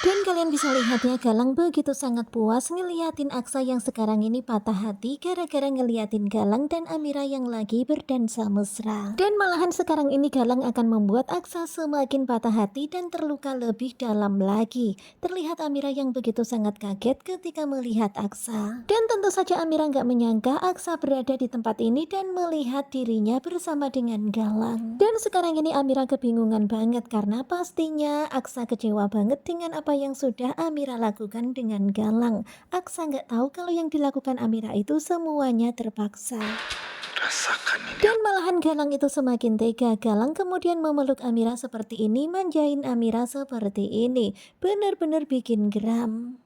Dan kalian bisa lihat ya, Galang begitu sangat puas ngeliatin Aksa yang sekarang ini patah hati gara-gara ngeliatin Galang dan Amira yang lagi berdansa mesra. Dan malahan sekarang ini Galang akan membuat Aksa semakin patah hati dan terluka lebih dalam lagi. Terlihat Amira yang begitu sangat kaget ketika melihat Aksa. Dan tentu saja Amira nggak menyangka Aksa berada di tempat ini dan melihat dirinya bersama dengan Galang. Dan sekarang ini Amira kebingungan banget karena pastinya Aksa kecewa banget dengan apa yang sudah Amira lakukan dengan Galang. Aksa nggak tahu kalau yang dilakukan Amira itu semuanya terpaksa. Rasakan ini. Dan malahan Galang itu semakin tega. Galang kemudian memeluk Amira seperti ini, manjain Amira seperti ini. Bener-bener bikin geram.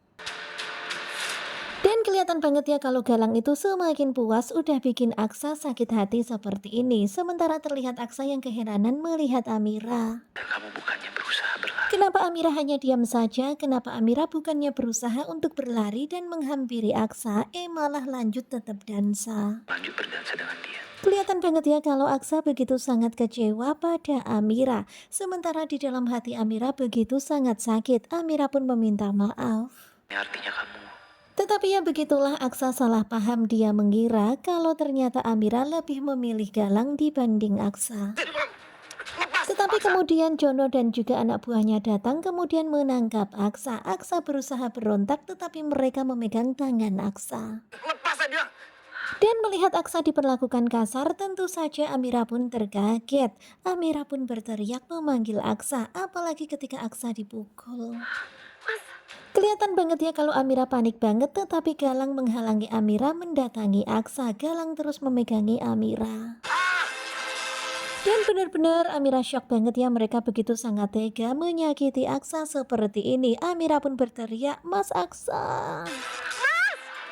Dan kelihatan banget ya kalau Galang itu semakin puas udah bikin Aksa sakit hati seperti ini. Sementara terlihat Aksa yang keheranan melihat Amira. Kamu bukannya berusaha berlari. Kenapa Amira hanya diam saja? Kenapa Amira bukannya berusaha untuk berlari dan menghampiri Aksa, malah lanjut tetap dansa? Lanjut berdansa dengan dia. Kelihatan banget ya kalau Aksa begitu sangat kecewa pada Amira. Sementara di dalam hati Amira begitu sangat sakit. Amira pun meminta maaf. Ini artinya kamu. Tetapi ya begitulah, Aksa salah paham. Dia mengira kalau ternyata Amira lebih memilih Galang dibanding Aksa. Tetapi kemudian Jono dan juga anak buahnya datang kemudian menangkap Aksa. Aksa berusaha berontak tetapi mereka memegang tangan Aksa. Lepas dia. Dan melihat Aksa diperlakukan kasar, tentu saja Amira pun terkaget. Amira pun berteriak memanggil Aksa, apalagi ketika Aksa dipukul. Kelihatan banget ya kalau Amira panik banget, tetapi Galang menghalangi Amira mendatangi Aksa. Galang terus memegangi Amira. Dan benar-benar Amira shock banget ya, mereka begitu sangat tega menyakiti Aksa seperti ini. Amira pun berteriak, "Mas Aksa!"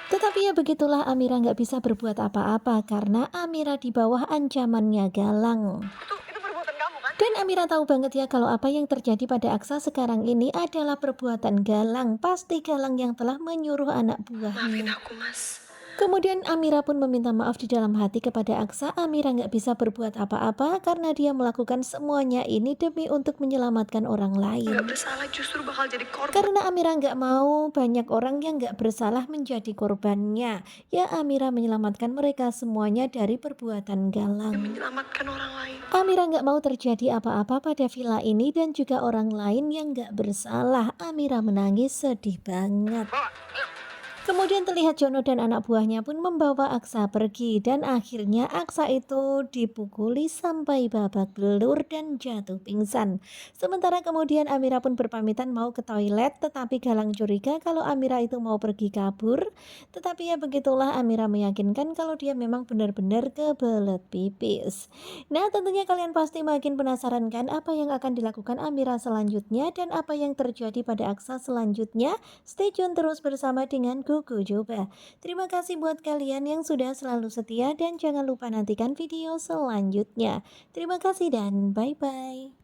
Tetapi ya begitulah, Amira nggak bisa berbuat apa-apa karena Amira di bawah ancamannya Galang. Itu perbuatan kamu kan? Dan Amira tahu banget ya kalau apa yang terjadi pada Aksa sekarang ini adalah perbuatan Galang. Pasti Galang yang telah menyuruh anak Maafin buahnya. aku, Mas. Kemudian Amira pun meminta maaf di dalam hati kepada Aksa. Amira nggak bisa berbuat apa-apa karena dia melakukan semuanya ini demi untuk menyelamatkan orang Gak lain. bersalah justru bakal jadi korban. Karena Amira nggak mau banyak orang yang nggak bersalah menjadi korbannya. Ya Amira menyelamatkan mereka semuanya dari perbuatan Galang. Menyelamatkan orang lain. Amira nggak mau terjadi apa-apa pada villa ini dan juga orang lain yang nggak bersalah. Amira menangis sedih banget. Kemudian terlihat Jono dan anak buahnya pun membawa Aksa pergi dan akhirnya Aksa itu dipukuli sampai babak belur dan jatuh pingsan. Sementara kemudian Amira pun berpamitan mau ke toilet, tetapi Galang curiga kalau Amira itu mau pergi kabur. Tetapi ya begitulah, Amira meyakinkan kalau dia memang benar-benar kebelet pipis. Nah, tentunya kalian pasti makin penasaran kan apa yang akan dilakukan Amira selanjutnya dan apa yang terjadi pada Aksa selanjutnya. Stay tune terus bersama dengan Kuku Coba. Terima kasih buat kalian yang sudah selalu setia dan jangan lupa nantikan video selanjutnya. Terima kasih dan bye-bye.